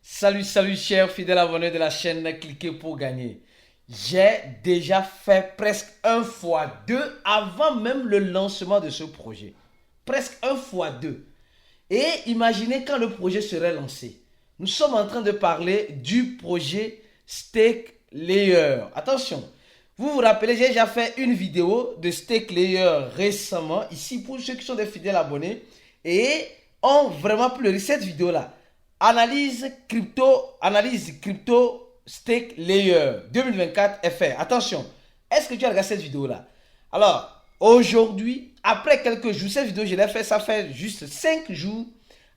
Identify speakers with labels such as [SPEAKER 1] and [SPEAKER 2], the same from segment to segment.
[SPEAKER 1] Salut chers fidèles abonnés de la chaîne Cliquez pour gagner. J'ai déjà fait presque 1 x 2 avant même le lancement de ce projet. Presque 1 x 2. Et imaginez quand le projet serait lancé. Nous sommes en train de parler du projet Stake Layer. Attention, vous vous rappelez, j'ai déjà fait une vidéo de Stake Layer récemment, ici pour ceux qui sont des fidèles abonnés et ont vraiment pleuré cette vidéo-là. Analyse crypto Stake Layer 2024 FR. Attention, est-ce que tu as regardé cette vidéo-là? Alors, aujourd'hui, après quelques jours, cette vidéo, je l'ai fait, ça fait juste 5 jours.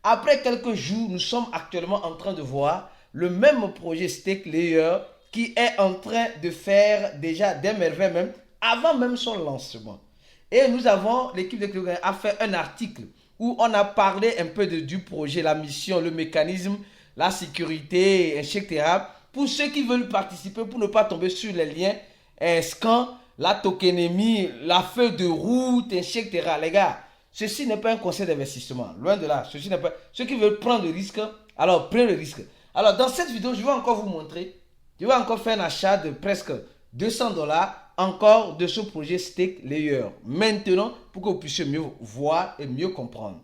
[SPEAKER 1] Après quelques jours, nous sommes actuellement en train de voir le même projet Stake Layer qui est en train de faire déjà des merveilles même avant même son lancement. Et nous avons, l'équipe de Cliquez a fait un article où on a parlé un peu du projet, la mission, le mécanisme, la sécurité, etc. Pour ceux qui veulent participer, pour ne pas tomber sur les liens, scans, la tokenémie, la feuille de route, etc. Les gars, ceci n'est pas un conseil d'investissement. Loin de là. Ceci n'est pas... Ceux qui veulent prendre le risque, alors prenez le risque. Alors dans cette vidéo, je vais encore vous montrer. Je vais encore faire un achat de presque 200 $ encore de ce projet Stake Layer. Maintenant, pour que vous puissiez mieux voir et mieux comprendre.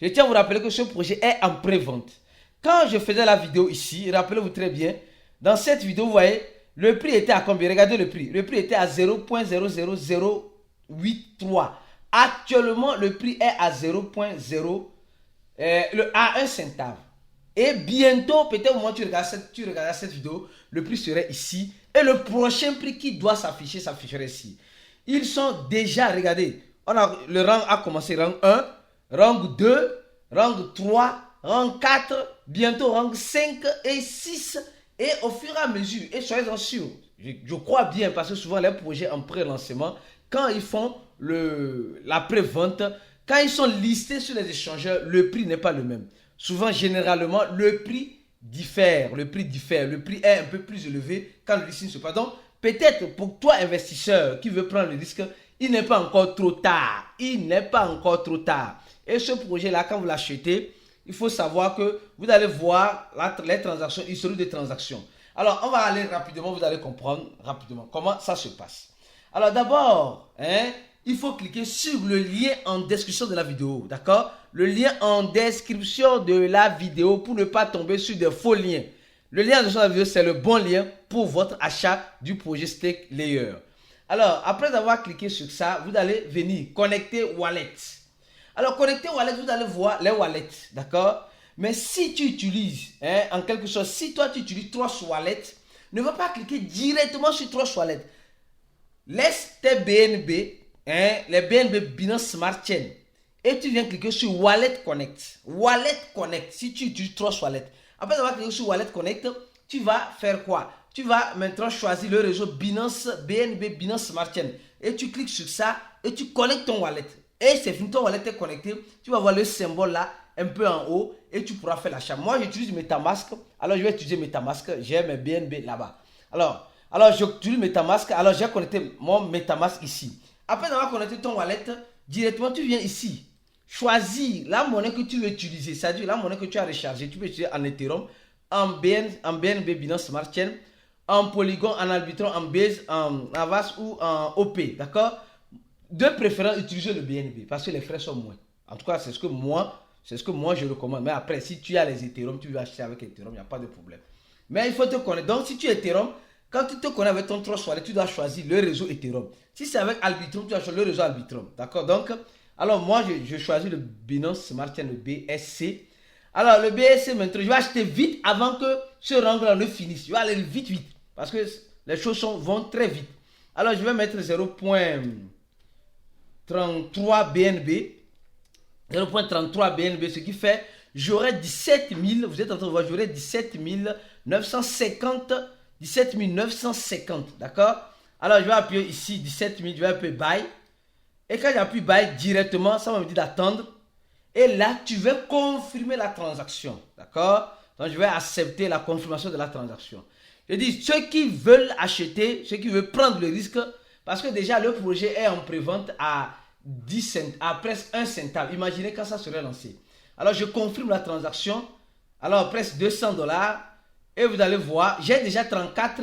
[SPEAKER 1] Je tiens à vous rappeler que ce projet est en pré-vente. Quand je faisais la vidéo ici, rappelez-vous très bien, dans cette vidéo, vous voyez, le prix était à combien? Regardez le prix. Le prix était à 0.00083. Actuellement, le prix est à 0.0 à 1 centave. Et bientôt, peut-être au moment où tu regarderas cette vidéo, le prix serait ici. Et le prochain prix qui doit s'afficher, s'afficherait ici. Ils sont déjà, regardez, le rang a commencé rang 1, rang 2, rang 3, rang 4, bientôt rang 5 et 6. Et au fur et à mesure, et soyez-en sûrs, je crois bien, parce que souvent les projets en pré-lancement, quand ils font la pré-vente, quand ils sont listés sur les échangeurs, le prix n'est pas le même. Souvent, généralement, le prix diffère. Le prix est un peu plus élevé quand le listing se passe. Donc, peut-être pour toi, investisseur qui veut prendre le risque, il n'est pas encore trop tard. Il n'est pas encore trop tard. Et ce projet-là, quand vous l'achetez, il faut savoir que vous allez voir les transactions, l'historique des transactions. Alors, on va aller rapidement, vous allez comprendre rapidement comment ça se passe. Alors, d'abord, il faut cliquer sur le lien en description de la vidéo, d'accord? Le lien en description de la vidéo pour ne pas tomber sur des faux liens. Le lien en description de la vidéo, c'est le bon lien pour votre achat du projet Stake Layer. Alors, après avoir cliqué sur ça, vous allez venir connecter Wallet. Alors, connecter Wallet, vous allez voir les wallets, d'accord? Mais si tu utilises, en quelque sorte, si toi tu utilises Trust Wallet, ne va pas cliquer directement sur Trust Wallet. Laisse tes BNB, les BNB Binance Smart Chain, et tu viens cliquer sur Wallet Connect. Wallet Connect, si tu utilises Trust Wallet. Après avoir cliqué sur Wallet Connect, tu vas faire quoi? Tu vas maintenant choisir le réseau BNB Binance Smart Chain. Et tu cliques sur ça et tu connectes ton wallet. Et c'est fini, ton wallet est connecté. Tu vas voir le symbole là, un peu en haut, et tu pourras faire l'achat. Moi, j'utilise MetaMask. Alors, je vais utiliser MetaMask. J'ai mes BNB là-bas. Alors j'utilise MetaMask. Alors, j'ai connecté mon MetaMask ici. Après avoir connecté ton wallet, directement, tu viens ici. Choisis la monnaie que tu veux utiliser. C'est-à-dire la monnaie que tu as rechargée. Tu peux utiliser en Ethereum, en BNB Binance Smart Chain, en Polygon, en Arbitrum, en Base, en Avast ou en OP. D'accord? De préférence, utilisez le BNB parce que les frais sont moins. En tout cas, c'est ce que moi je recommande. Mais après, si tu as les Ethereum, tu veux acheter avec Ethereum, il n'y a pas de problème. Mais il faut te connaître. Donc, si tu es Ethereum, quand tu te connais avec ton Trust Wallet, tu dois choisir le réseau Ethereum. Si c'est avec Arbitrum, tu dois choisir le réseau Arbitrum. D'accord? Donc, alors moi, je choisis le Binance Smart Chain, le BSC. Alors, le BSC, maintenant, je vais acheter vite avant que ce rang-là ne finisse. Je vais aller vite. Parce que les choses vont très vite. Alors, je vais mettre 0.33 BNB. 0.33 BNB, ce qui fait, j'aurai 17 000, vous êtes en train de voir, j'aurai 17 950, d'accord? Alors, je vais appuyer ici, 17 000, je vais appuyer Buy. Et quand j'appuie Buy directement, ça va me dire d'attendre. Et là, tu vas confirmer la transaction, d'accord? Donc, je vais accepter la confirmation de la transaction. Je dis, ceux qui veulent acheter, ceux qui veulent prendre le risque, parce que déjà, le projet est en prévente à 10 cents, à presque 1 centave. Imaginez quand ça serait lancé. Alors, je confirme la transaction. Alors, presque 200 $. Et vous allez voir, j'ai déjà 34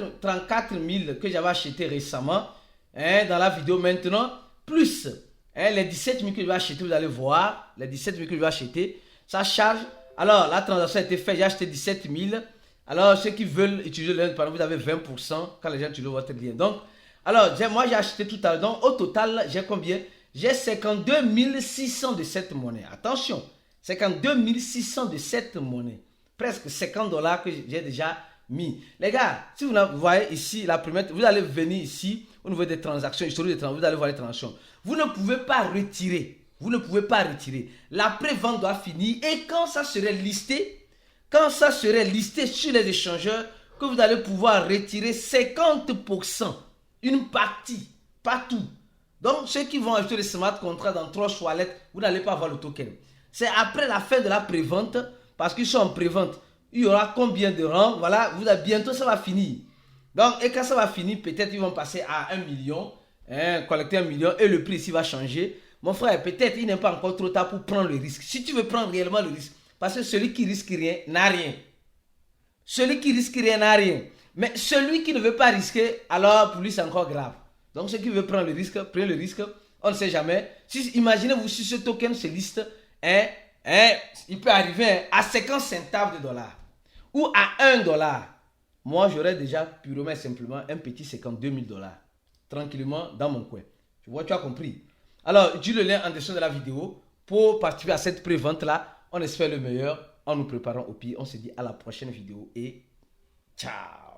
[SPEAKER 1] 000 que j'avais acheté récemment dans la vidéo maintenant. Plus les 17 000 que je vais acheter, vous allez voir. Les 17 000 que je vais acheter, ça charge. Alors, la transaction a été faite, j'ai acheté 17 000. Alors, ceux qui veulent utiliser le lien, vous avez 20% quand les gens utilisent votre lien. Donc, alors, moi j'ai acheté tout à l'heure. Donc, au total, j'ai combien? J'ai 52 600 de cette monnaie. Attention, 52 600 de cette monnaie. Presque 50 $ que j'ai déjà mis. Les gars, si vous voyez ici, la première, vous allez venir ici, au niveau des transactions, historique des transactions, vous allez voir les transactions. Vous ne pouvez pas retirer. Vous ne pouvez pas retirer. La pré-vente doit finir et quand ça serait listé, sur les échangeurs, que vous allez pouvoir retirer 50%, une partie, pas tout. Donc, ceux qui vont acheter les smart contracts dans 3 toilettes, vous n'allez pas avoir le token. C'est après la fin de la pré-vente, parce qu'ils sont en pré-vente. Il y aura combien de rangs? Voilà, bientôt ça va finir. Donc, et quand ça va finir, peut-être ils vont passer à 1 million, collecter 1 million, et le prix ici va changer. Mon frère, peut-être il n'est pas encore trop tard pour prendre le risque. Si tu veux prendre réellement le risque, parce que celui qui risque rien n'a rien. Celui qui risque rien n'a rien. Mais celui qui ne veut pas risquer, alors pour lui c'est encore grave. Donc ceux qui veulent prendre le risque, prenez le risque. On ne sait jamais. Imaginez-vous si ce token se liste, il peut arriver à 50 centimes de dollars ou à 1 $. Moi, j'aurais déjà purement et simplement un petit 52 000 $. Tranquillement dans mon coin. Tu vois, tu as compris. Alors, utilise le lien en dessus de la vidéo pour participer à cette pré-vente là. On espère le meilleur en nous préparant au pire. On se dit à la prochaine vidéo et ciao.